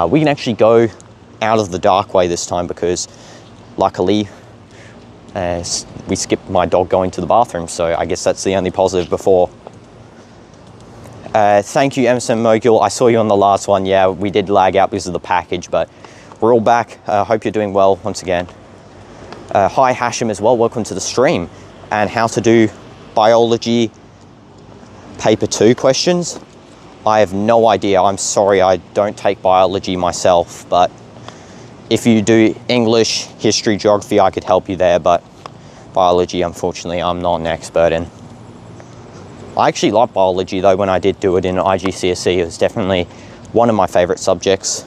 We can actually go out of the dark way this time because luckily we skipped my dog going to the bathroom, so I guess that's the only positive before. Thank you, Emerson Mogul. I saw you on the last one. Yeah, we did lag out because of the package, but we're all back. Hope you're doing well once again. Hi, Hashim as well. Welcome to the stream. And how to do biology paper 2 questions. I have no idea. I'm sorry, I don't take biology myself, but if you do English, history, geography, I could help you there, but biology, unfortunately, I'm not an expert in. I actually like biology though. When I did do it in IGCSE, it was definitely one of my favorite subjects.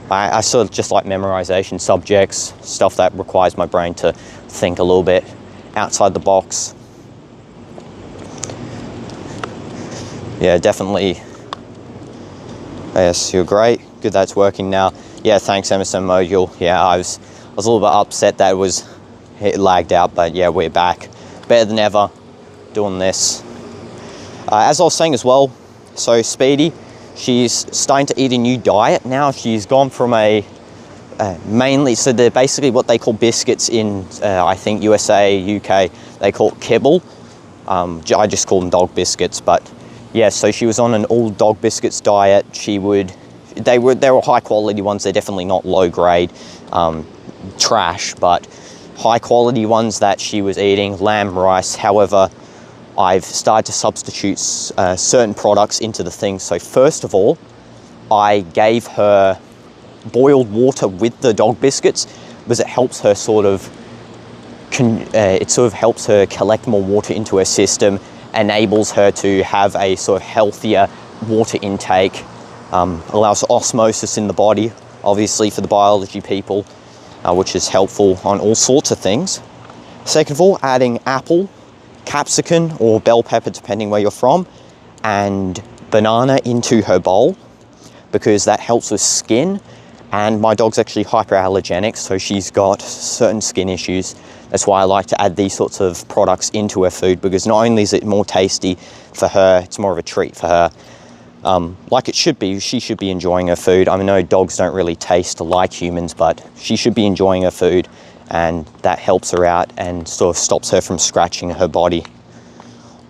I sort of just like memorization subjects, stuff that requires my brain to think a little bit outside the box. Yeah, definitely. Yes, you're great. Good, that's working now. Yeah, thanks, Emerson Mogul. Yeah, I was a little bit upset that it lagged out, but yeah, we're back. Better than ever doing this. As I was saying as well, so Speedy, she's starting to eat a new diet now. She's gone from a mainly, so they're basically what they call biscuits in, I think, USA, UK, they call it kibble. I just call them dog biscuits, but yeah, so she was on an all dog biscuits diet. They were high quality ones. They're definitely not low grade trash, but high quality ones that she was eating, lamb rice. However, I've started to substitute certain products into the thing. So first of all, I gave her boiled water with the dog biscuits because it helps her helps her collect more water into her system, enables her to have a sort of healthier water intake, allows osmosis in the body, obviously for the biology people, which is helpful on all sorts of things. Second of all, adding apple, capsicum or bell pepper, depending where you're from, and banana into her bowl because that helps with skin. And my dog's actually hyperallergenic, so she's got certain skin issues. That's why I like to add these sorts of products into her food, because not only is it more tasty for her, it's more of a treat for her. Like it should be. She should be enjoying her food. I know dogs don't really taste like humans, but she should be enjoying her food, and that helps her out and sort of stops her from scratching her body.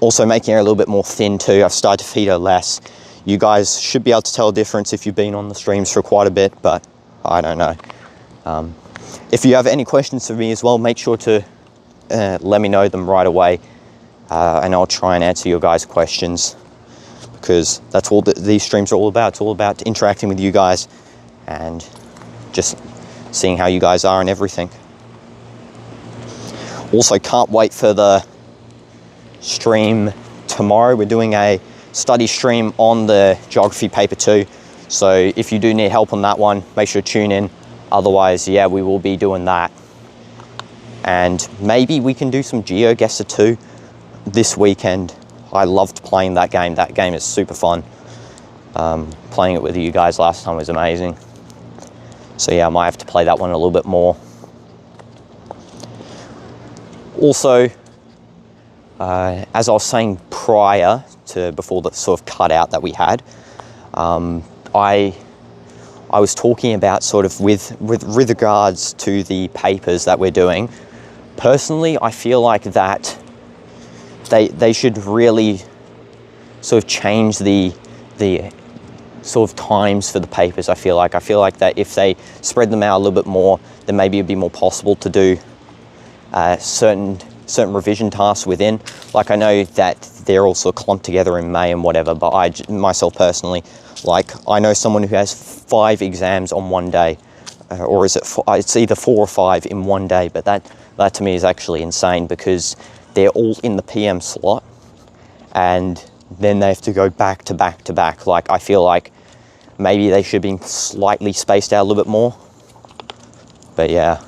Also making her a little bit more thin too. I've started to feed her less. You guys should be able to tell a difference if you've been on the streams for quite a bit, but I don't know. If you have any questions for me as well, make sure to let me know them right away, and I'll try and answer your guys' questions, because that's all that these streams are all about. It's all about interacting with you guys and just seeing how you guys are and everything. Also, can't wait for the stream tomorrow. We're doing a study stream on the geography paper 2. So if you do need help on that one, make sure to tune in. Otherwise, yeah, we will be doing that. And maybe we can do some GeoGuessr 2 this weekend. I loved playing that game. That game is super fun. Playing it with you guys last time was amazing. So yeah, I might have to play that one a little bit more. Also, as I was saying prior to before the sort of cutout that we had, I was talking about sort of with regards to the papers that we're doing. Personally, I feel like that they should really sort of change the sort of times for the papers. I feel like that if they spread them out a little bit more, then maybe it'd be more possible to do certain revision tasks within. Like I know that they're also clumped together in May and whatever, but I myself personally, like I know someone who has 5 exams on one day, or is it it's either 4 or 5 in one day, but that to me is actually insane, because they're all in the PM slot and then they have to go back to back to back. Like I feel like maybe they should be slightly spaced out a little bit more, but yeah,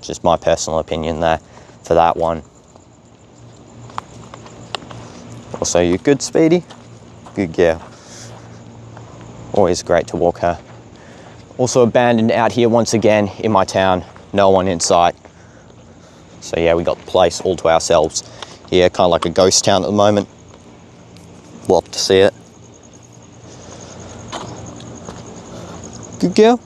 just my personal opinion there for that one. Also, you good, Speedy? Good girl. Always great to walk her. Also abandoned out here once again in my town. No one in sight. So yeah, we got the place all to ourselves. Yeah, kind of like a ghost town at the moment. Love to see it. Good girl.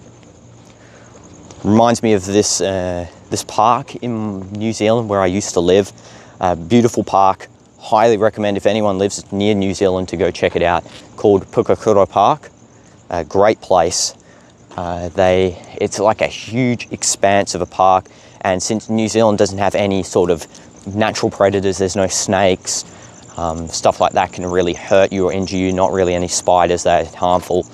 Reminds me of this this park in New Zealand where I used to live. Beautiful park. Highly recommend if anyone lives near New Zealand to go check it out. Called Pukakura Park. A great place. It's like a huge expanse of a park, and since New Zealand doesn't have any sort of natural predators, there's no snakes, stuff like that can really hurt you or injure you, not really any spiders that are harmful.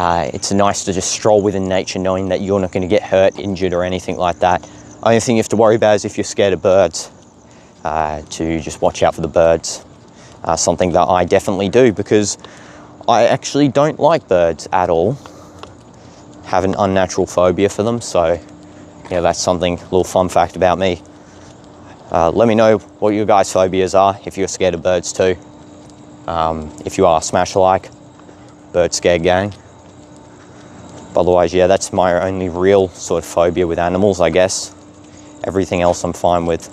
It's nice to just stroll within nature knowing that you're not going to get hurt, injured or anything like that. Only thing you have to worry about is if you're scared of birds, to just watch out for the birds. Something that I definitely do, because I actually don't like birds at all. Have an unnatural phobia for them, so yeah, that's something, a little fun fact about me. Let me know what your guys' phobias are, if you're scared of birds too. If you are, smash a like, bird scared gang. Otherwise, yeah, that's my only real sort of phobia with animals, I guess. Everything else I'm fine with.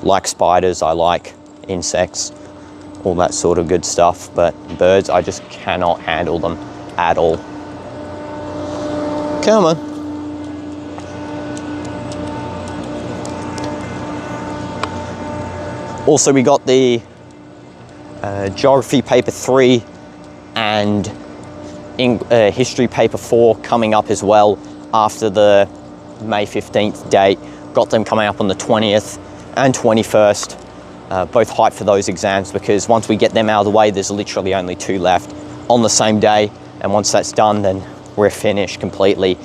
Like spiders, I like insects, all that sort of good stuff, but birds, I just cannot handle them at all. Come on. Also, we got the Geography Paper 3 and History Paper 4 coming up as well after the May 15th date. Got them coming up on the 20th and 21st. Both hyped for those exams, because once we get them out of the way, there's literally only 2 left on the same day. And once that's done, then we're finished completely.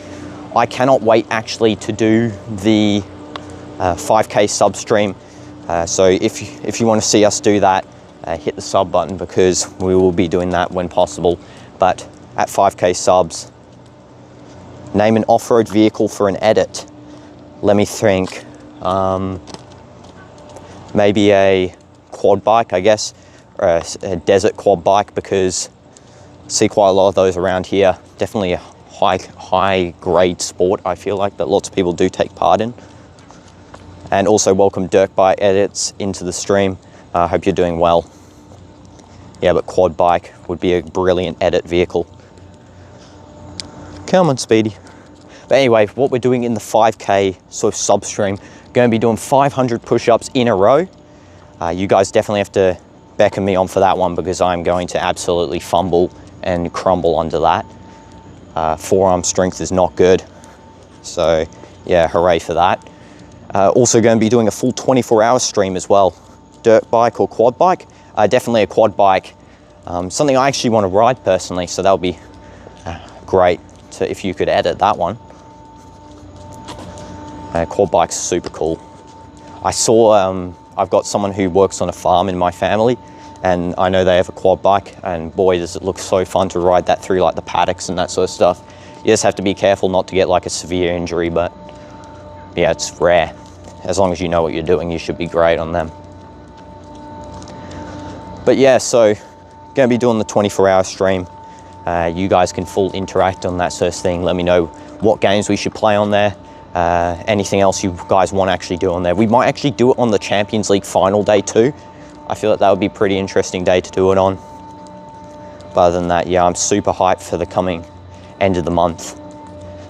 I cannot wait actually to do the 5K sub stream. So if you want to see us do that, hit the sub button, because we will be doing that when possible. But at 5K subs, name an off-road vehicle for an edit. Let me think. Maybe a quad bike, I guess, or a desert quad bike, because I see quite a lot of those around here. Definitely a high grade sport, I feel like, that lots of people do take part in. And also welcome dirt bike edits into the stream. I hope you're doing well. Yeah, but quad bike would be a brilliant edit vehicle. Come on, Speedy. But anyway, what we're doing in the 5K sort of sub stream, going to be doing 500 push-ups in a row. You guys definitely have to beckon me on for that one, because I'm going to absolutely fumble and crumble under that. Forearm strength is not good. So yeah, hooray for that. Also going to be doing a full 24-hour stream as well. Dirt bike or quad bike? Definitely a quad bike. Something I actually want to ride personally, so that would be great if you could edit that one. Quad bike's super cool. I saw, I've got someone who works on a farm in my family, and I know they have a quad bike, and boy, does it look so fun to ride that through like the paddocks and that sort of stuff. You just have to be careful not to get like a severe injury, but yeah, it's rare. As long as you know what you're doing, you should be great on them. But yeah, so going to be doing the 24-hour stream. You guys can full interact on that sort of thing. Let me know what games we should play on there. Anything else you guys want to actually do on there. We might actually do it on the Champions League final day too. I feel like that would be a pretty interesting day to do it on. But other than that, yeah, I'm super hyped for the coming end of the month,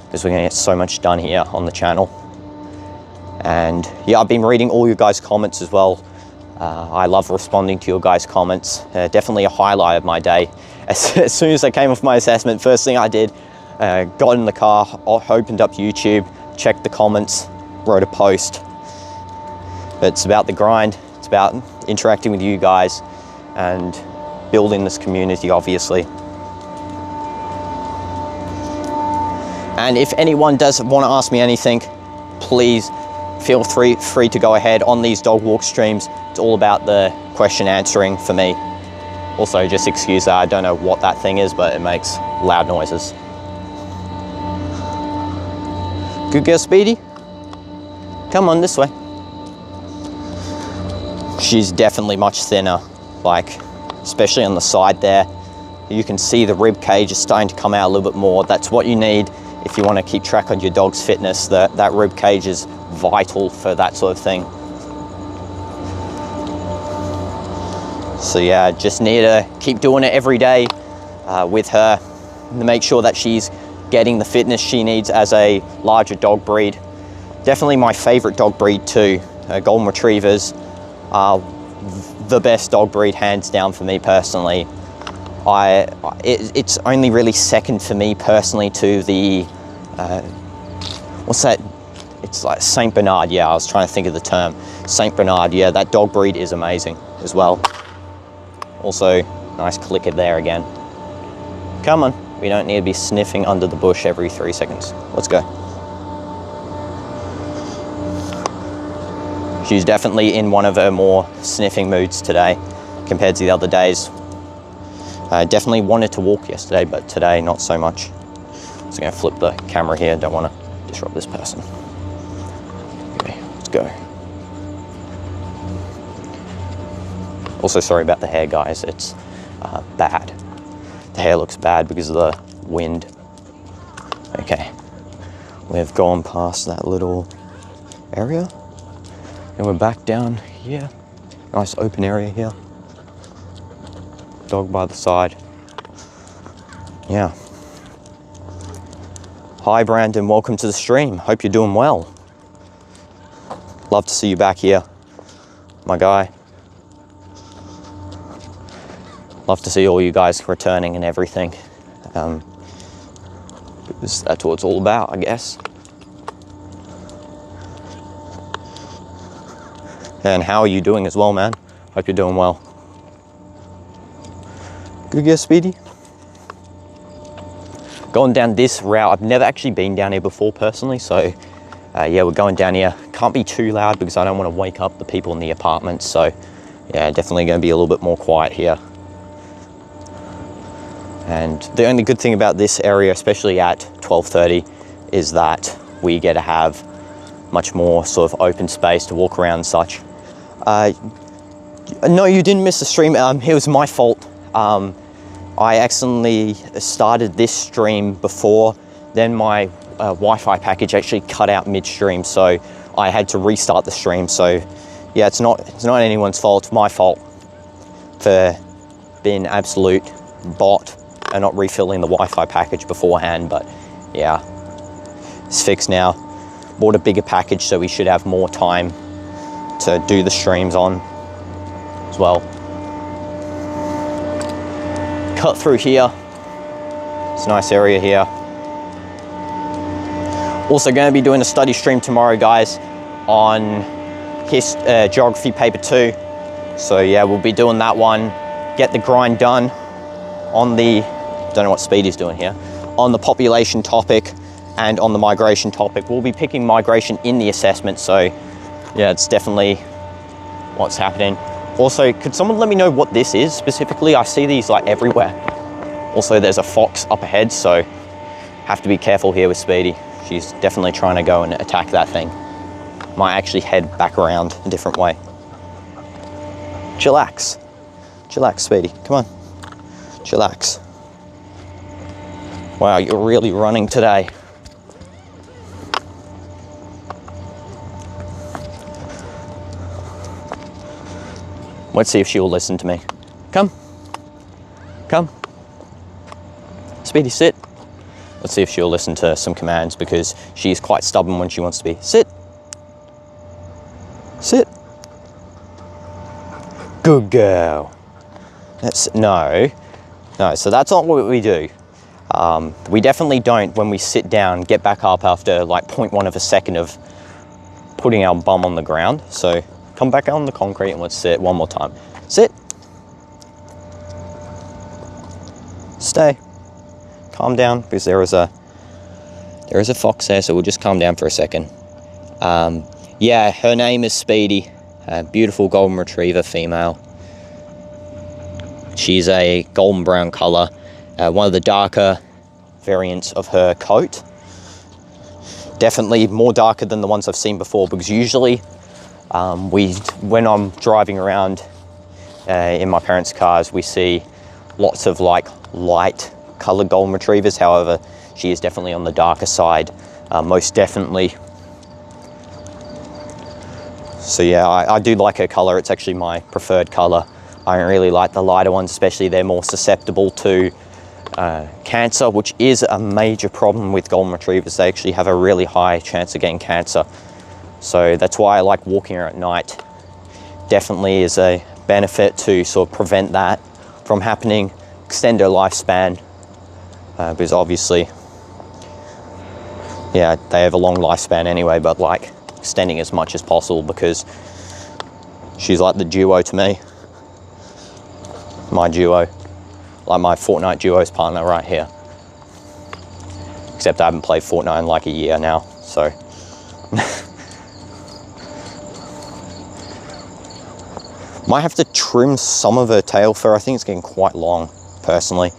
because we're going to get so much done here on the channel. And yeah, I've been reading all your guys' comments as well. I love responding to your guys' comments. Definitely a highlight of my day. As soon as I came off my assessment, first thing I did, got in the car, opened up YouTube, checked the comments, wrote a post. But it's about the grind. It's about interacting with you guys and building this community, obviously. And if anyone does want to ask me anything, please feel free to go ahead on these dog walk streams. It's all about the question answering for me. Also, just excuse that I don't know what that thing is, but it makes loud noises. Good girl, Speedy. Come on this way. She's definitely much thinner, like especially on the side there. You can see the rib cage is starting to come out a little bit more. That's what you need if you want to keep track on your dog's fitness. That rib cage is vital for that sort of thing. So yeah, just need to keep doing it every day with her. to make sure that she's getting the fitness she needs as a larger dog breed. Definitely my favorite dog breed too. Golden Retrievers are the best dog breed, hands down, for me personally. It's only really second for me personally to the, what's that? It's like Saint Bernard. Yeah, I was trying to think of the term. Saint Bernard, yeah, that dog breed is amazing as well. Also, nice clicker there again. Come on, we don't need to be sniffing under the bush every 3 seconds. Let's go. She's definitely in one of her more sniffing moods today compared to the other days. I definitely wanted to walk yesterday, but today not so much. So I'm gonna flip the camera here, don't wanna disrupt this person. Okay, let's go. Also, sorry about the hair, guys, it's bad. The hair looks bad because of the wind. Okay, we've gone past that little area. And we're back down here. Nice open area here. Dog by the side. Yeah. Hi Brandon, welcome to the stream. Hope you're doing well. Love to see you back here, my guy. Love to see all you guys returning and everything. Because that's what it's all about, I guess. And how are you doing as well, man? Hope you're doing well. Good guess, Speedy. Going down this route, I've never actually been down here before personally, so yeah, we're going down here. Can't be too loud because I don't want to wake up the people in the apartments, so yeah, definitely going to be a little bit more quiet here. And the only good thing about this area, especially at 12:30, is that we get to have much more sort of open space to walk around and such. No, you didn't miss the stream. It was my fault. I accidentally started this stream before, then my Wi-Fi package actually cut out midstream, so I had to restart the stream. So yeah, it's not anyone's fault. It's my fault for being an absolute bot and not refilling the Wi-Fi package beforehand. But yeah, it's fixed now. Bought a bigger package, so we should have more time to do the streams on as well. Cut through here. It's a nice area here. Also going to be doing a study stream tomorrow, guys, on Geography Paper 2. So yeah, we'll be doing that one. Get the grind done on the, don't know what Speedy's doing here, on the population topic and on the migration topic. We'll be picking migration in the assessment, so yeah, it's definitely what's happening. Also, could someone let me know what this is specifically? I see these like everywhere. Also, there's a fox up ahead, so have to be careful here with Speedy. She's definitely trying to go and attack that thing. Might actually head back around a different way. Chillax. Chillax, Speedy, come on. Chillax. Wow, you're really running today. Let's see if she'll listen to me. Come. Come. Speedy, sit. Let's see if she'll listen to some commands, because she's quite stubborn when she wants to be. Sit. Sit. Good girl. No, so that's not what we do. We definitely don't, when we sit down, get back up after like 0.1 of a second of putting our bum on the ground. So come back on the concrete and let's sit one more time. Sit. Stay. Calm down, because there is a fox there, so we'll just calm down for a second. Yeah, her name is Speedy, a beautiful golden retriever female. She's a golden brown color, one of the darker variants of her coat. Definitely more darker than the ones I've seen before, because usually when I'm driving around in my parents' cars, we see lots of like light colored golden retrievers. However, she is definitely on the darker side, most definitely. So yeah, I do like her color. It's actually my preferred color. I don't really like the lighter ones, especially they're more susceptible to cancer, which is a major problem with golden retrievers. They actually have a really high chance of getting cancer. So that's why I like walking her at night. Definitely is a benefit to sort of prevent that from happening, extend her lifespan, because obviously, yeah, they have a long lifespan anyway, but like extending as much as possible because she's like the duo to me. My duo, like my Fortnite duos partner right here. Except I haven't played Fortnite in like a year now, so. Might have to trim some of her tail fur. I think it's getting quite long, personally.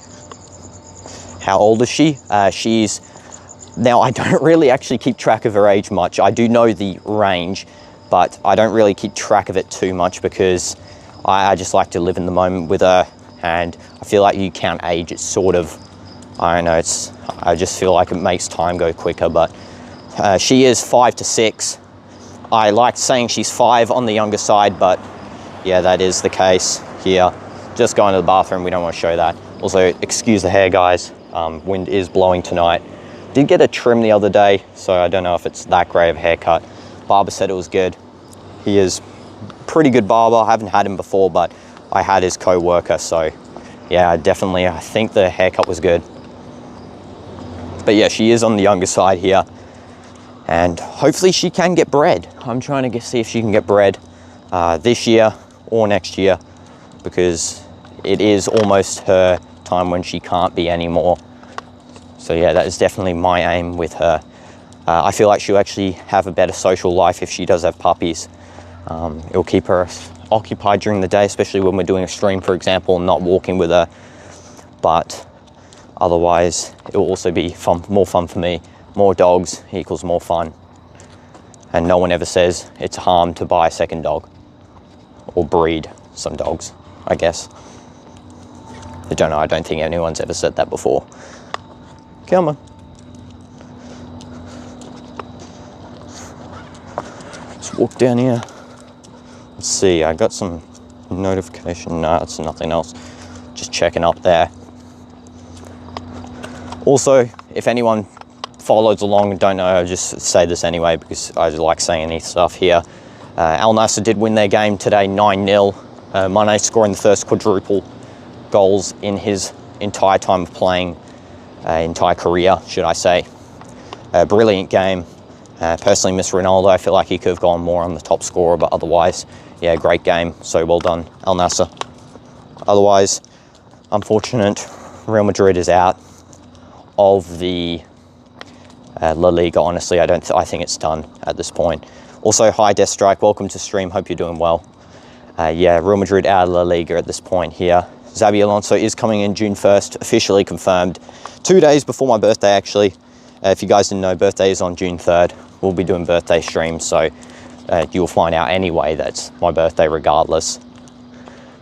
How old is she? She's, now I don't really actually keep track of her age much. I do know the range, but I don't really keep track of it too much because I just like to live in the moment with her, and I feel like you count age, it's sort of, I don't know, I just feel like it makes time go quicker, but she is 5 to 6. I like saying she's 5 on the younger side, but yeah, that is the case here. Just going to the bathroom, we don't want to show that. Also, excuse the hair, guys. Wind is blowing tonight. Did get a trim the other day, so I don't know if it's that great of a haircut. Barber said it was good. He is pretty good barber. I haven't had him before, but I had his co-worker, so yeah, definitely, I think the haircut was good. But yeah, she is on the younger side here, and hopefully she can get bred. I'm trying to see if she can get bred this year or next year, because it is almost her time when she can't be anymore. So yeah, that is definitely my aim with her. I feel like she'll actually have a better social life if she does have puppies. It'll keep her occupied during the day, especially when we're doing a stream, for example, and not walking with her. But otherwise, it will also be more fun for me. More dogs equals more fun. And no one ever says it's harm to buy a second dog or breed some dogs, I guess. I don't know, I don't think anyone's ever said that before. Come on. Let's walk down here. Let's see, I got some notification. No, it's nothing else. Just checking up there. Also, if anyone follows along and don't know, I'll just say this anyway because I like saying any stuff here. Al Nassr did win their game today 9-0. Mane scoring the first quadruple goals in his entire time of playing, entire career, should I say. Brilliant game. Personally miss Ronaldo. I feel like he could have gone more on the top scorer, but otherwise, yeah, great game. So well done, Al Nassr. Otherwise, unfortunate, Real Madrid is out of the La Liga. Honestly, I think it's done at this point. Also, hi Death Strike, welcome to stream, hope you're doing well. Yeah, Real Madrid out of La Liga at this point here. Xabi Alonso is coming in June 1st, officially confirmed. 2 days before my birthday, actually. If you guys didn't know, birthday is on June 3rd. We'll be doing birthday streams, so you'll find out anyway that's my birthday regardless.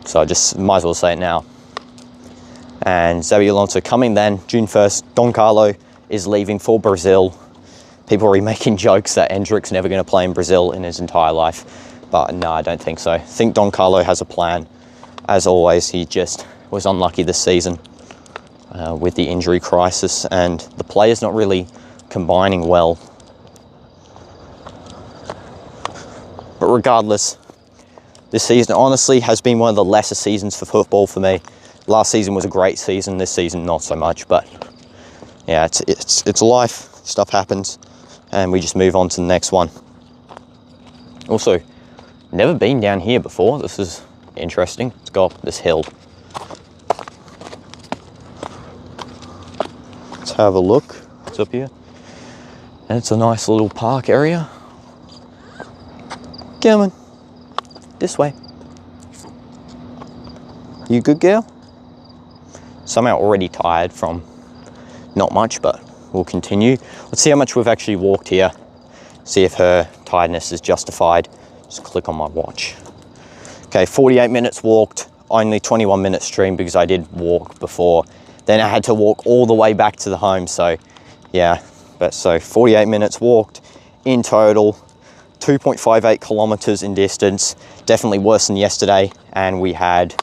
So I just might as well say it now. And Xabi Alonso coming then, June 1st. Don Carlo is leaving for Brazil. People are making jokes that Endrick's never going to play in Brazil in his entire life. But no, I don't think so. I think Don Carlo has a plan. As always, he just was unlucky this season with the injury crisis, and the players not really combining well. But regardless, this season honestly has been one of the lesser seasons for football for me. Last season was a great season, this season not so much, but yeah, it's life, stuff happens, and we just move on to the next one. Also, never been down here before. This is interesting. Let's go up this hill. Let's have a look. What's up here? And it's a nice little park area. Come on. This way. You good, girl? Somehow already tired from not much, but we'll continue. Let's see how much we've actually walked here. See if her tiredness is justified. Just click on my watch. Okay, 48 minutes walked, only 21 minutes stream because I did walk before. Then I had to walk all the way back to the home, so yeah. But so 48 minutes walked in total, 2.58 kilometers in distance, definitely worse than yesterday, and we had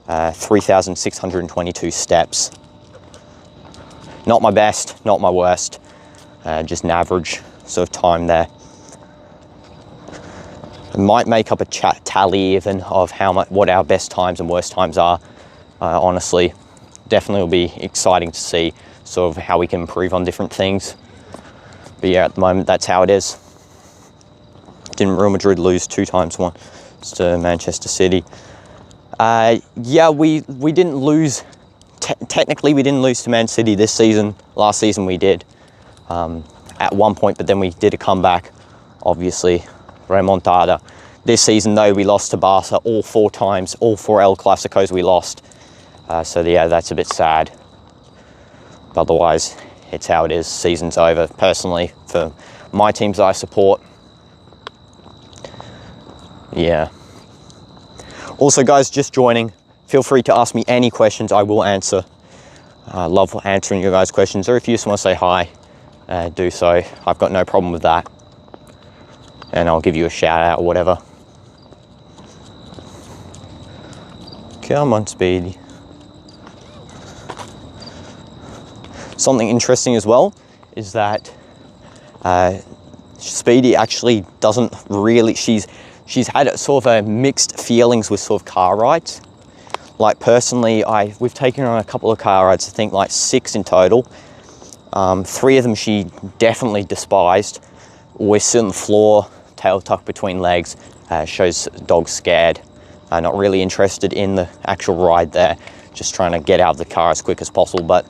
3,622 steps. Not my best, not my worst, just an average sort of time there. I might make up a tally even of what our best times and worst times are. Honestly, definitely will be exciting to see sort of how we can improve on different things. But yeah, at the moment, that's how it is. Didn't Real Madrid lose 2 times, once to Manchester City? Yeah, we didn't lose. Technically, we didn't lose to Man City this season. Last season we did at one point, but then we did a comeback, obviously, remontada. This season, though, we lost to Barca all 4 times. All 4 El Clasicos we lost. So yeah, that's a bit sad. But otherwise, it's how it is. Season's over. Personally, for my teams that I support. Yeah. Also, guys, just joining, feel free to ask me any questions. I will answer. I love answering your guys' questions. Or if you just want to say hi, do so. I've got no problem with that. And I'll give you a shout out or whatever. Come on, Speedy. Something interesting as well is that Speedy actually doesn't really, she's had sort of a mixed feelings with sort of car rides. Like personally, we've taken her on a couple of car rides, I think like 6 in total. 3 of them she definitely despised. Always sit on the floor, tail tucked between legs, shows dog scared. Not really interested in the actual ride there, just trying to get out of the car as quick as possible. But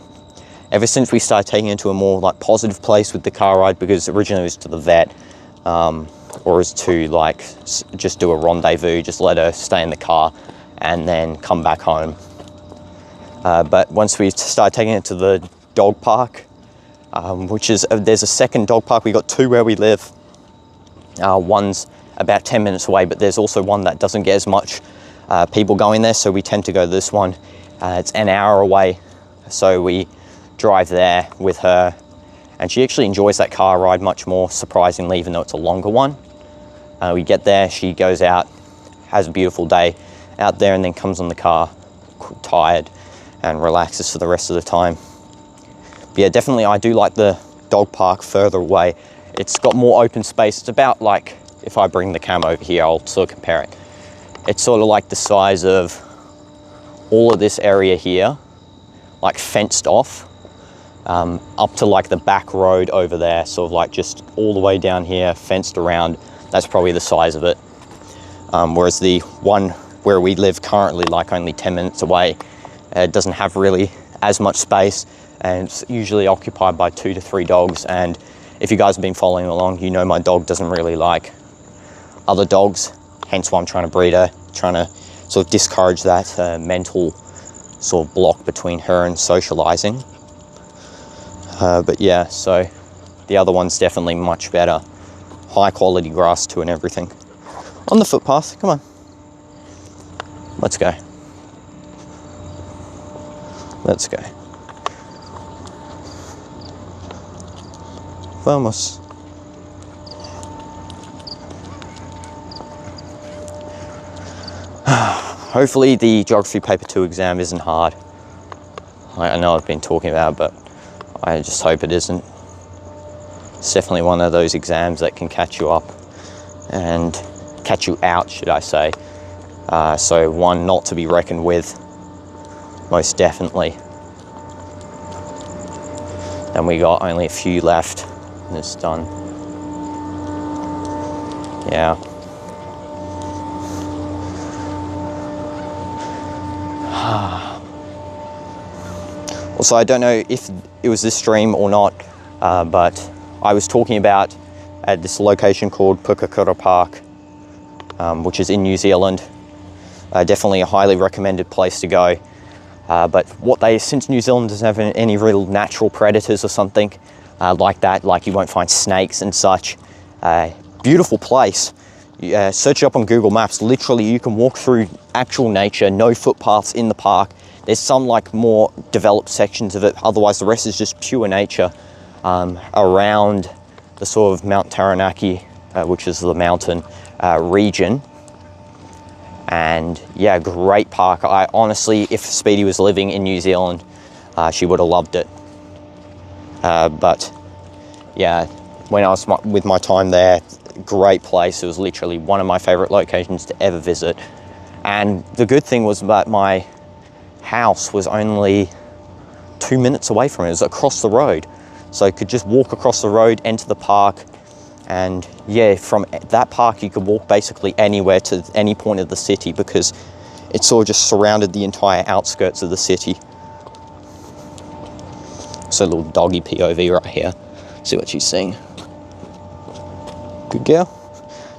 ever since we started taking it to a more like positive place with the car ride, because originally it was to the vet, or is to like just do a rendezvous, just let her stay in the car and then come back home. But once we started taking it to the dog park, which is, there's a second dog park. We got 2 where we live. One's about 10 minutes away, but there's also one that doesn't get as much people going there, so we tend to go to this one. It's an hour away, so we drive there with her, and she actually enjoys that car ride much more, surprisingly, even though it's a longer one. We get there, she goes out, has a beautiful day out there, and then comes on the car tired and relaxes for the rest of the time. But yeah, definitely I do like the dog park further away. It's got more open space. It's about like, if I bring the cam over here, I'll sort of compare it. It's sort of like the size of all of this area here, like fenced off, up to like the back road over there, sort of like just all the way down here, fenced around. That's probably the size of it. Whereas the one where we live currently, like only 10 minutes away, doesn't have really as much space, and it's usually occupied by 2 to 3 dogs. And if you guys have been following along, you know my dog doesn't really like other dogs, hence why I'm trying to breed her, trying to sort of discourage that mental sort of block between her and socializing. But yeah, so the other one's definitely much better. High quality grass too and everything. On the footpath, come on. Let's go. Let's go. Vamos. Hopefully the Geography Paper 2 exam isn't hard. I know I've been talking about it, but I just hope it isn't. It's definitely one of those exams that can catch you up and catch you out, should I say. So one not to be reckoned with, most definitely. And we got only a few left and it's done. Yeah. Also, I don't know if it was this stream or not, but I was talking about at this location called Pukakura Park, which is in New Zealand. Definitely a highly recommended place to go. But since New Zealand doesn't have any real natural predators or something like that, like you won't find snakes and such, beautiful place. Search it up on Google Maps. Literally, you can walk through actual nature, no footpaths in the park. There's some like more developed sections of it. Otherwise, the rest is just pure nature around the sort of Mount Taranaki, which is the mountain region. And yeah, great park. I honestly, if Speedy was living in New Zealand, she would have loved it. But yeah, when I was with my time there, great place. It was literally one of my favorite locations to ever visit. And the good thing was that my house was only 2 minutes away from it. It was across the road. So I could just walk across the road, enter the park. And yeah, from that park, you could walk basically anywhere to any point of the city, because it sort of just surrounded the entire outskirts of the city. So a little doggy POV right here. See what she's seeing. Good girl.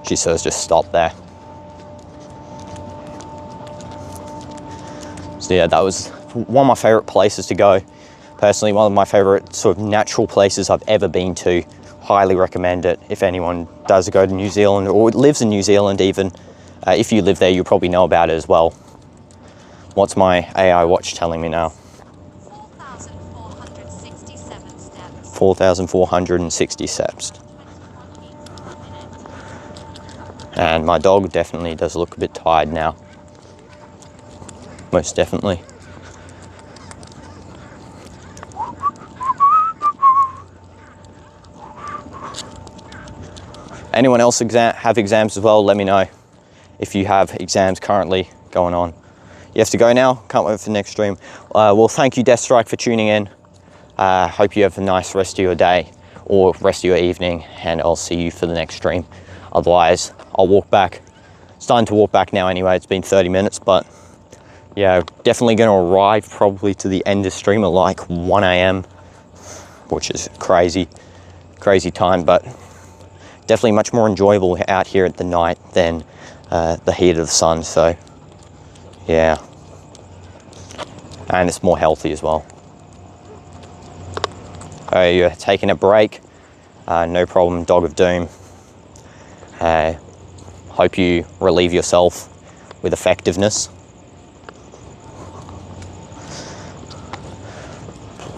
She says just stop there. So yeah, that was one of my favorite places to go. Personally, one of my favorite sort of natural places I've ever been to. Highly recommend it if anyone does go to New Zealand or lives in New Zealand even. If you live there, you'll probably know about it as well. What's my AI watch telling me now? 4,467 steps. 4,460 steps. And my dog definitely does look a bit tired now. Most definitely. Anyone else have exams as well? Let me know if you have exams currently going on. You have to go now? Can't wait for the next stream. Well, thank you, Death Strike, for tuning in. Hope you have a nice rest of your day or rest of your evening, and I'll see you for the next stream. Otherwise, I'll walk back. Starting to walk back now anyway. It's been 30 minutes, but yeah, definitely going to arrive probably to the end of stream at like 1 a.m, which is crazy time, but definitely much more enjoyable out here at the night than the heat of the sun. So yeah, and it's more healthy as well. Oh, you're taking a break? No problem, Dog of Doom. Hope you relieve yourself with effectiveness.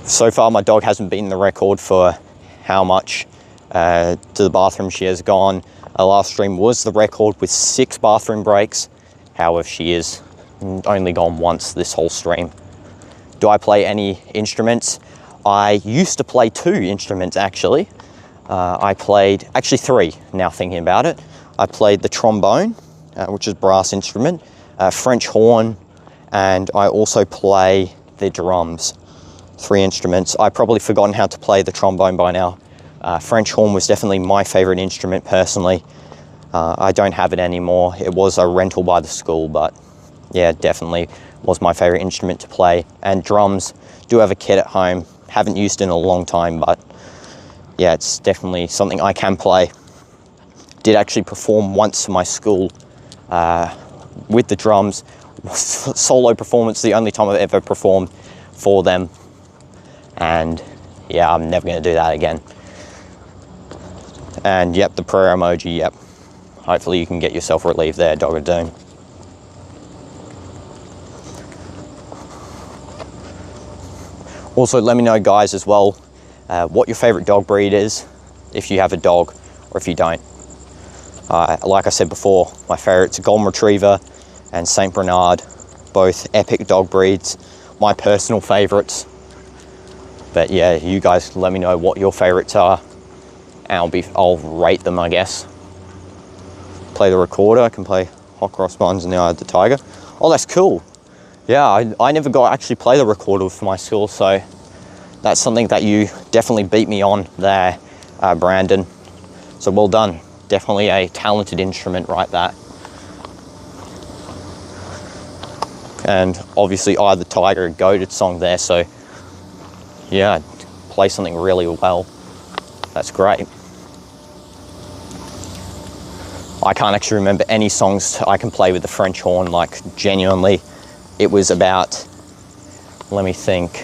So far, my dog hasn't beaten the record for how much to the bathroom she has gone. Our last stream was the record with 6 bathroom breaks. However, she is only gone once this whole stream. Do I play any instruments? I used to play 2 instruments actually. I played, actually 3 now thinking about it. I played the trombone, which is a brass instrument, French horn, and I also play the drums. 3 instruments. I've probably forgotten how to play the trombone by now. French horn was definitely my favorite instrument personally. I don't have it anymore. It was a rental by the school, but yeah, definitely was my favorite instrument to play. And drums, do have a kit at home. Haven't used it in a long time, but yeah, it's definitely something I can play. Did actually perform once for my school with the drums. Solo performance, the only time I've ever performed for them. And yeah, I'm never going to do that again. And yep, the prayer emoji, yep. Hopefully you can get yourself relieved there, Dog of Doom. Also, let me know, guys, as well, what your favorite dog breed is, if you have a dog or if you don't. Like I said before, my favorite's a Golden Retriever and Saint Bernard, both epic dog breeds, my personal favorites. But yeah, you guys let me know what your favorites are, and I'll rate them, I guess. Play the recorder. I can play Hot Cross Buns and the Eye of the Tiger. Oh, that's cool. Yeah, I never got to actually play the recorder for my school, so that's something that you definitely beat me on there, Brandon. So well done. Definitely a talented instrument, right? That. And obviously, Eye of the Tiger, a goated song there. So yeah, play something really well. That's great. I can't actually remember any songs I can play with the French horn, like genuinely. It was about, let me think.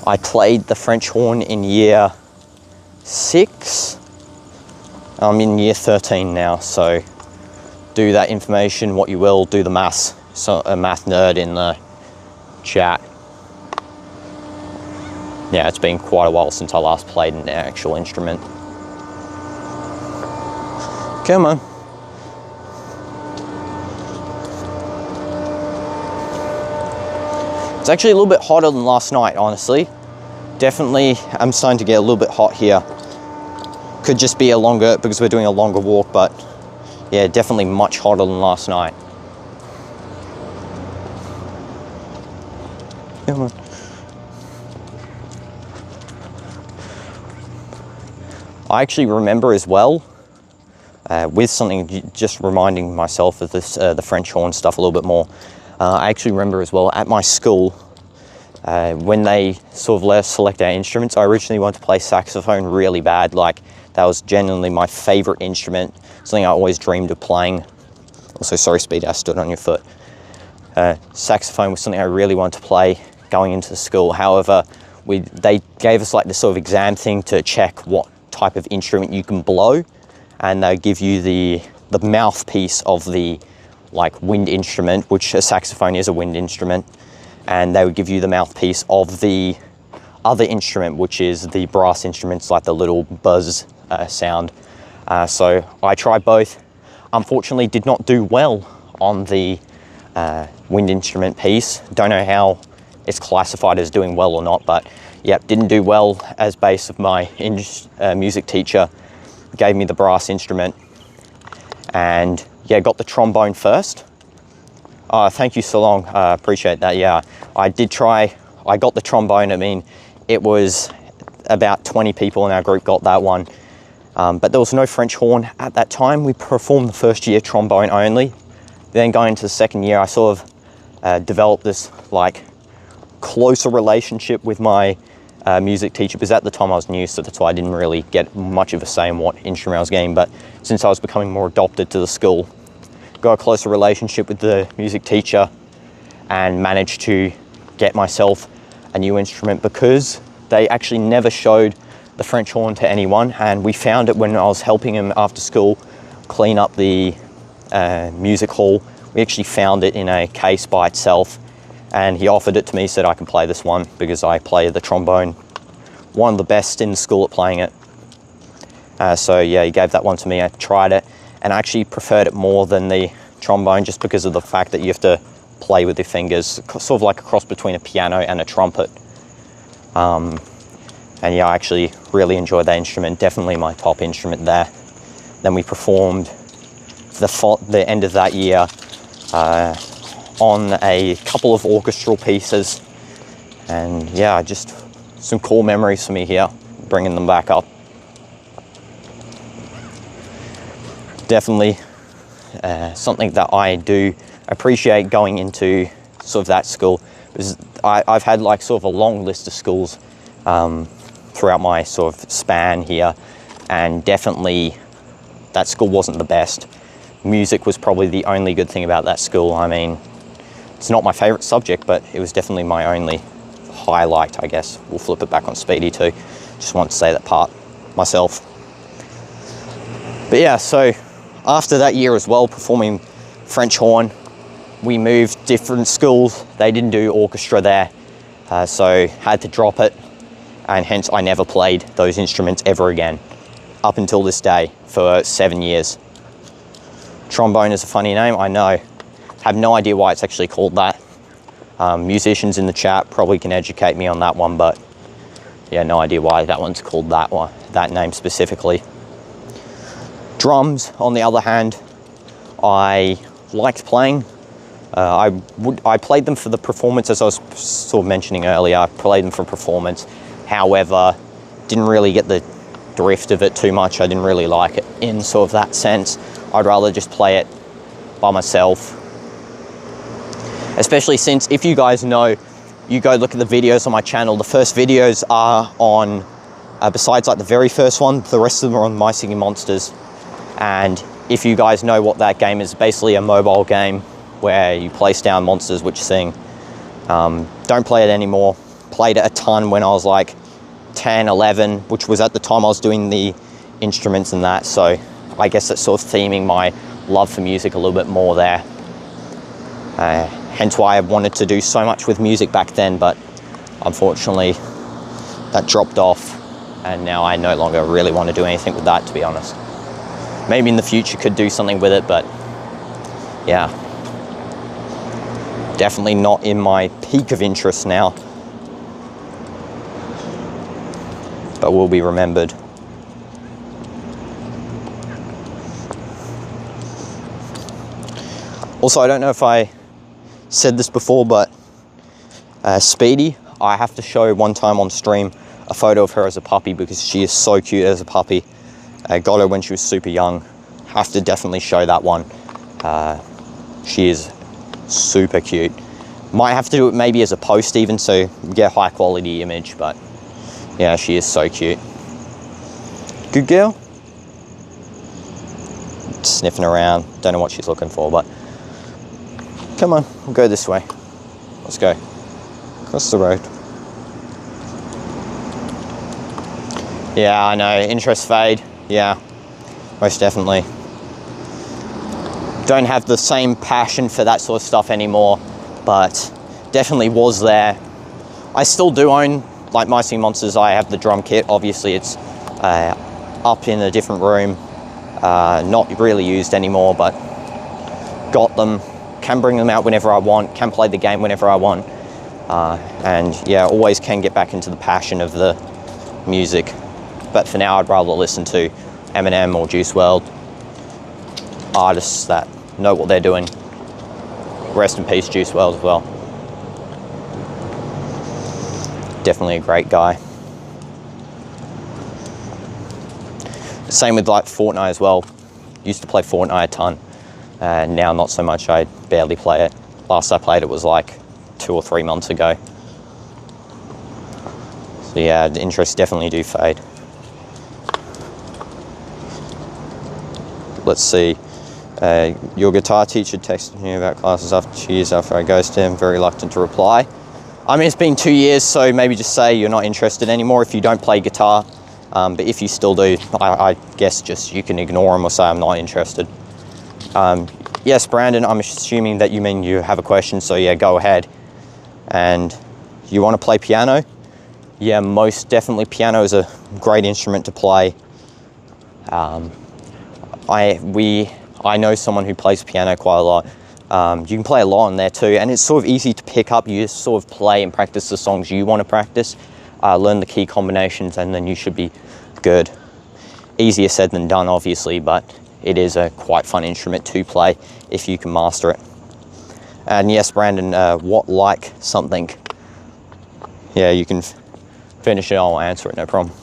I played the French horn in year 6. I'm in year 13 now, so do that information what you will, do the maths. So a math nerd in the chat. Yeah, it's been quite a while since I last played an actual instrument. Come on. It's actually a little bit hotter than last night, honestly. definitely I'm starting to get a little bit hot here. Could just be a longer, because we're doing a longer walk, but yeah, definitely much hotter than last night. Come on. I actually remember as well, with something, just reminding myself of this, the French horn stuff a little bit more. I actually remember as well, at my school, when they sort of let us select our instruments, I originally wanted to play saxophone really bad. Like, that was genuinely my favorite instrument, something I always dreamed of playing. Also, sorry, Speedy, I stood on your foot. Saxophone was something I really wanted to play going into the school. However, they gave us like this sort of exam thing to check what type of instrument you can blow, and they give you the mouthpiece of the like wind instrument, which a saxophone is a wind instrument, and they would give you the mouthpiece of the other instrument, which is the brass instruments, like the little buzz sound. So I tried both. Unfortunately, did not do well on the wind instrument piece. Don't know how it's classified as doing well or not, but yep, didn't do well as base of my music teacher gave me the brass instrument, and yeah, got the trombone first. Thank you so long, appreciate that. Yeah, I did try, I got the trombone. I mean, it was about 20 people in our group got that one, but there was no French horn at that time. We performed the first year trombone only. Then going into the second year, I sort of developed this like closer relationship with my music teacher, because at the time I was new, so that's why I didn't really get much of a say in what instrument I was getting. But since I was becoming more adopted to the school, got a closer relationship with the music teacher and managed to get myself a new instrument, because they actually never showed the French horn to anyone, and we found it when I was helping him after school clean up the music hall. We actually found it in a case by itself, and he offered it to me, said I can play this one because I play the trombone, one of the best in the school at playing it. So yeah, he gave that one to me. I tried it, and I actually preferred it more than the trombone, just because of the fact that you have to play with your fingers, sort of like a cross between a piano and a trumpet. And yeah, I actually really enjoyed that instrument, definitely my top instrument there. Then we performed the end of that year on a couple of orchestral pieces, and yeah, just some cool memories for me here, bringing them back up. Definitely something that I do appreciate going into sort of that school, because I've had like sort of a long list of schools throughout my sort of span here, and definitely that school wasn't the best. Music was probably the only good thing about that school. I mean, it's not my favorite subject, but it was definitely my only highlight, I guess. We'll flip it back on Speedy too. Just want to say that part myself. But yeah, so after that year as well, performing French horn, we moved different schools. They didn't do orchestra there, so had to drop it, and hence I never played those instruments ever again, up until this day, for 7 years. Trombone is a funny name, I know. Have no idea why it's actually called that. Musicians in the chat probably can educate me on that one, but yeah, no idea why that one's called that one, that name specifically. Drums, on the other hand, I liked playing. I played them for the performance, as I was sort of mentioning earlier. I played them for performance. However, didn't really get the drift of it too much. I didn't really like it in sort of that sense. I'd rather just play it by myself. Especially since, if you guys know, you go look at the videos on my channel, the first videos are on, besides like the very first one, the rest of them are on My Singing Monsters. And if you guys know what that game is, basically a mobile game where you place down monsters which sing. Don't play it anymore. Played it a ton when I was like 10, 11, which was at the time I was doing the instruments and that. So I guess that's sort of theming my love for music a little bit more there. Hence why I wanted to do so much with music back then, but unfortunately that dropped off, and now I no longer really want to do anything with that, to be honest. Maybe in the future could do something with it, but yeah, definitely not in my peak of interest now. but will be remembered. Also, I don't know if I said this before, but Speedy, I have to show one time on stream a photo of her as a puppy because she is so cute as a puppy. I got her when she was super young. Have to definitely show that one. She is super cute. Might have to do it maybe as a post even, so you get a high quality image, but yeah, she is so cute. Good girl. Sniffing around, don't know what she's looking for, but come on, we'll go this way. Let's go. Across the road. Yeah, I know, interest fade. Yeah, most definitely. Don't have the same passion for that sort of stuff anymore, but definitely was there. I still do own, like My Singing Monsters, I have the drum kit. Obviously it's up in a different room, not really used anymore, but got them. Can bring them out whenever I want, can play the game whenever I want. And yeah, always can get back into the passion of the music. But for now, I'd rather listen to Eminem or Juice WRLD, artists that know what they're doing. Rest in peace, Juice WRLD as well. Definitely a great guy. Same with like Fortnite as well. Used to play Fortnite a ton. Now not so much, I barely play it. Last I played it was like 2 or 3 months ago. So yeah, the interests definitely do fade. Let's see. Your guitar teacher texted me about classes after 2 years after I ghosted him, very reluctant to reply. I mean, it's been 2 years, so maybe just say you're not interested anymore if you don't play guitar. But if you still do, I guess just you can ignore him or say I'm not interested. Yes, Brandon, I'm assuming that you mean you have a question, so yeah, go ahead. And you want to play piano? Yeah, most definitely. Piano is a great instrument to play. I know someone who plays piano quite a lot. You can play a lot on there too, and it's sort of easy to pick up. You just sort of play and practice the songs you want to practice, learn the key combinations, and then you should be good. Easier said than done, obviously, but it is a quite fun instrument to play if you can master it. And yes, Brandon, what like something? Yeah, you can finish it, I'll answer it, no problem.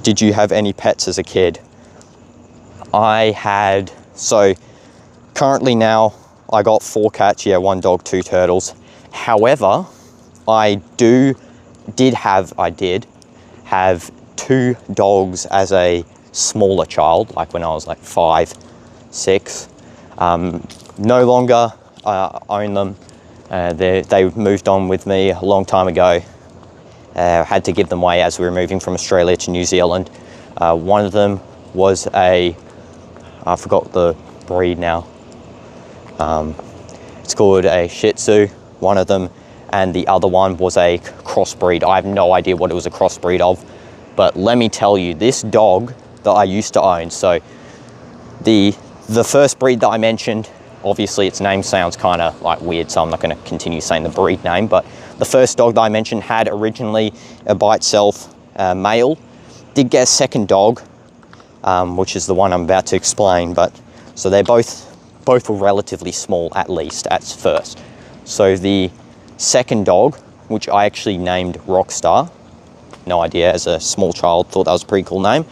Did you have any pets as a kid? I had, so currently now I got 4 cats, yeah, 1 dog, 2 turtles. However, I did have 2 dogs as a smaller child, like when I was like 5, 6. No longer own them. They moved on with me a long time ago. Had to give them away as we were moving from Australia to New Zealand. One of them was I forgot the breed now. It's called a Shih Tzu, one of them, and the other one was a crossbreed. I have no idea what it was a crossbreed of, but let me tell you, this dog that I used to own, so the first breed that I mentioned, obviously its name sounds kind of like weird, so I'm not going to continue saying the breed name, but the first dog that I mentioned had originally by itself male. Did get a second dog, which is the one I'm about to explain, but so they're both were relatively small, at least at first. So the second dog, which I actually named Rockstar, no idea, as a small child thought that was a pretty cool name,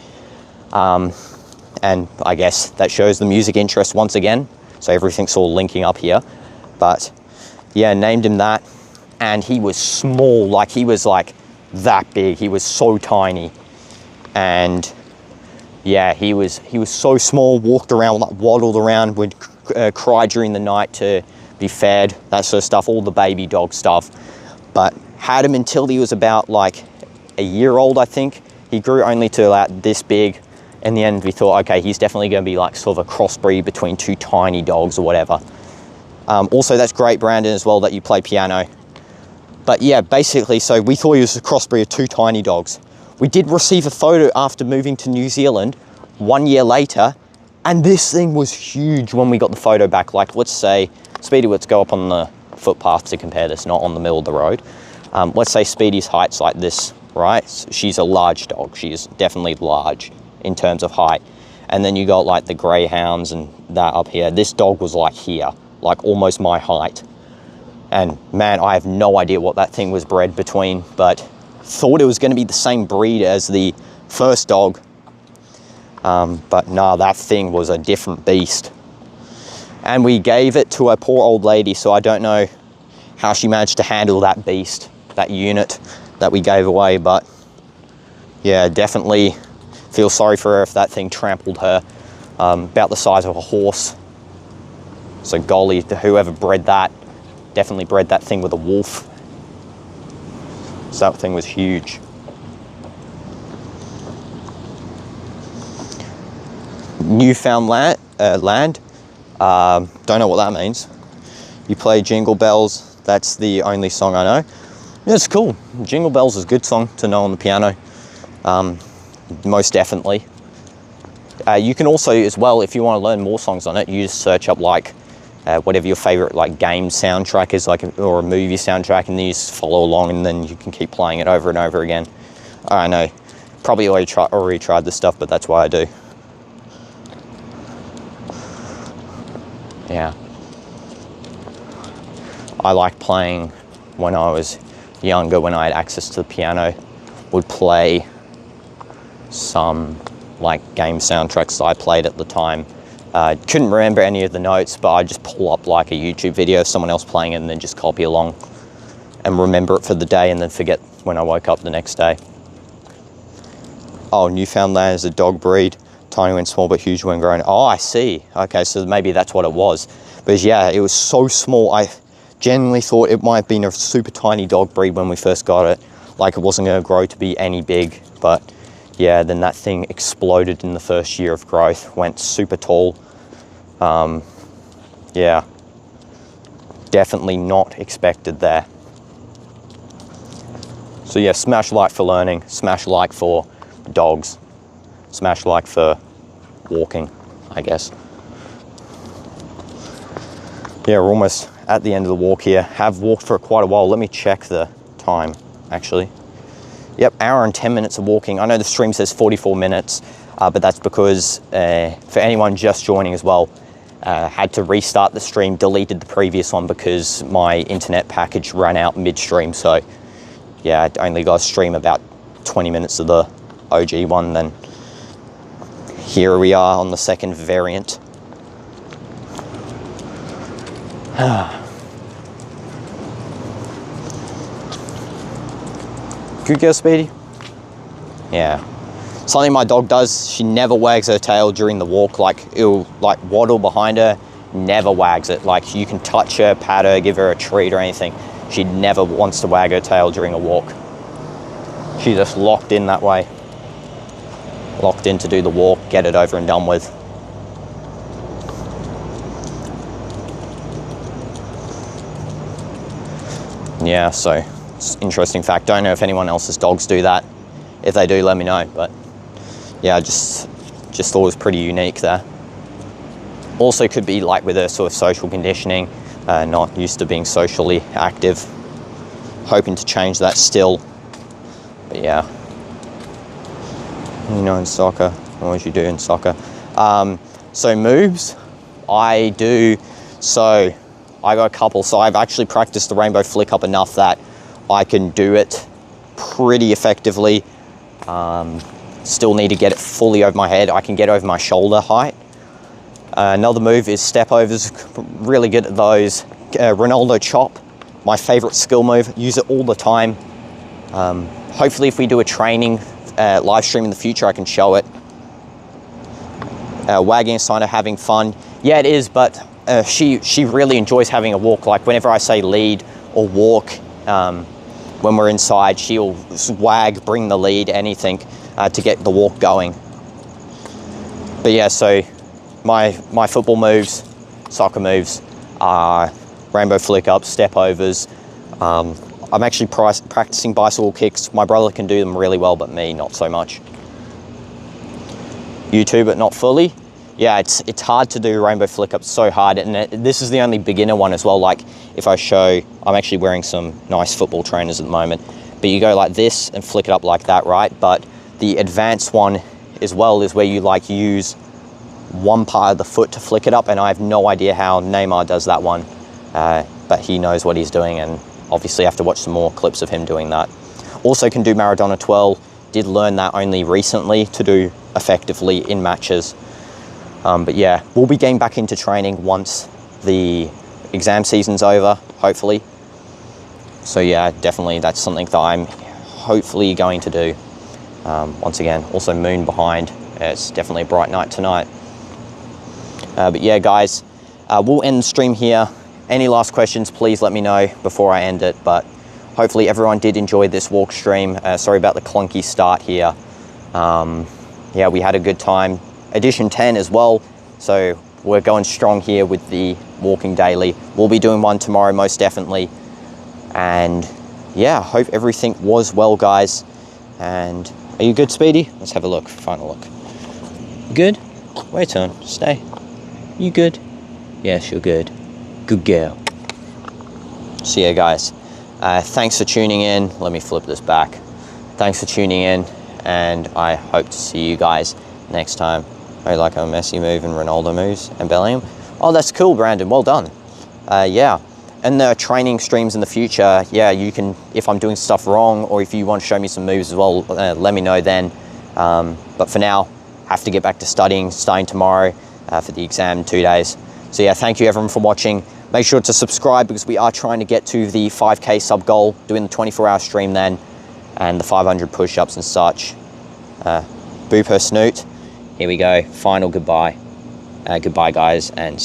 and I guess that shows the music interest once again, so everything's all linking up here. But yeah, named him that, and he was small, like he was like that big, he was so tiny. And yeah, he was so small, walked around, like waddled around, would cry during the night to be fed, that sort of stuff, all the baby dog stuff. But had him until he was about like a year old, I think. He grew only to about this big. In the end, we thought, okay, he's definitely going to be like sort of a crossbreed between 2 tiny dogs or whatever. Also, that's great, Brandon, as well, that you play piano. But yeah, basically, so we thought he was a crossbreed of 2 tiny dogs. We did receive a photo after moving to New Zealand 1 year later, and this thing was huge when we got the photo back. Like, let's say, Speedy, let's go up on the footpath to compare this, not on the middle of the road. Let's say Speedy's height's like this right? So she's a large dog. She's definitely large in terms of height. And then you got like the greyhounds and that up here. This dog was like here, like almost my height. And man, I have no idea what that thing was bred between, but thought it was going to be the same breed as the first dog. But nah, that thing was a different beast. And we gave it to a poor old lady, so I don't know how she managed to handle that beast, that unit that we gave away. But yeah, definitely feel sorry for her if that thing trampled her. About the size of a horse. So golly, whoever bred that definitely bred that thing with a wolf. So that thing was huge. Newfoundland land. Don't know what that means. You play Jingle Bells. That's the only song I know. Yeah, it's cool. Jingle Bells is a good song to know on the piano. Most definitely. You can also, as well, if you want to learn more songs on it, you just search up like whatever your favorite like game soundtrack is, like, or a movie soundtrack, and then you just follow along, and then you can keep playing it over and over again. I know, probably already tried this stuff, but that's why I do. Yeah. I liked playing when I was younger, when I had access to the piano, would play some like game soundtracks that I played at the time. Couldn't remember any of the notes, but I just pull up like a YouTube video of someone else playing it and then just copy along and remember it for the day and then forget when I woke up the next day. Oh, Newfoundland is a dog breed. Tiny when small, but huge when grown. Oh, I see. Okay, so maybe that's what it was. But yeah, it was so small. I genuinely thought it might have been a super tiny dog breed when we first got it. Like it wasn't going to grow to be any big. But yeah, then that thing exploded in the first year of growth. Went super tall. Yeah, definitely not expected there. So yeah, smash like for learning, smash like for dogs, smash like for walking, I guess. Yeah, we're almost at the end of the walk here. Have walked for quite a while. Let me check the time, actually. Yep, hour and 10 minutes of walking. I know the stream says 44 minutes, but that's because for anyone just joining as well, had to restart the stream, deleted the previous one because my internet package ran out midstream. So yeah, I only got to stream about 20 minutes of the OG one. Then here we are on the second variant. Good girl, Speedy. Yeah. Something my dog does, she never wags her tail during the walk. Like, it'll like waddle behind her, never wags it. Like, you can touch her, pat her, give her a treat or anything. She never wants to wag her tail during a walk. She's just locked in that way. Locked in to do the walk, get it over and done with. Yeah, so it's an interesting fact. Don't know if anyone else's dogs do that. If they do, let me know. But yeah, just thought it was pretty unique there. Also could be like with her sort of social conditioning, not used to being socially active. Hoping to change that still. But yeah. You know, in soccer, what would you do in soccer? So moves, I do. So I got a couple. So I've actually practiced the rainbow flick up enough that I can do it pretty effectively. Still need to get it fully over my head. I can get over my shoulder height. Another move is step overs. Really good at those. Ronaldo chop, my favorite skill move. Use it all the time. Hopefully if we do a training live stream in the future, I can show it. Wagging is kind of having fun. Yeah, it is, but she really enjoys having a walk. Like whenever I say lead or walk, when we're inside, she'll wag, bring the lead, anything to get the walk going. But yeah, so my football moves, soccer moves are rainbow flick ups, step overs. I'm actually practicing bicycle kicks. My brother can do them really well, but me, not so much. YouTube, but not fully. Yeah, it's hard to do rainbow flick ups, so hard. And this is the only beginner one as well. Like if I show, I'm actually wearing some nice football trainers at the moment. but you go like this and flick it up like that, right? But the advanced one as well is where you like use one part of the foot to flick it up, and I have no idea how Neymar does that one, but he knows what he's doing, and obviously I have to watch some more clips of him doing that. Also can do Maradona twirl, did learn that only recently to do effectively in matches. But yeah, we'll be getting back into training once the exam season's over, hopefully. So yeah, definitely that's something that I'm hopefully going to do. Once again, also moon behind. It's definitely a bright night tonight. But yeah, guys, we'll end the stream here. Any last questions, please let me know before I end it. But hopefully everyone did enjoy this walk stream. Sorry about the clunky start here. Yeah, we had a good time. Edition 10 as well. So we're going strong here with the walking daily. We'll be doing one tomorrow, most definitely. And yeah, hope everything was well, guys. And are you good, Speedy? Let's have a look, final look. Good? Wait on, stay. You good? Yes, you're good. Good girl. So yeah, guys, thanks for tuning in. Let me flip this back. Thanks for tuning in, and I hope to see you guys next time. Oh, like how Messi move and Ronaldo moves and Bellingham. Oh, that's cool, Brandon. Well done. Yeah. And the training streams in the future, yeah, you can, if I'm doing stuff wrong or if you want to show me some moves as well, let me know then. But for now, have to get back to studying, starting tomorrow for the exam in 2 days. So yeah, thank you everyone for watching. Make sure to subscribe because we are trying to get to the 5K sub goal, doing the 24-hour stream then, and the 500 push-ups and such. Boo per snoot. Here we go, final goodbye. Goodbye, guys, and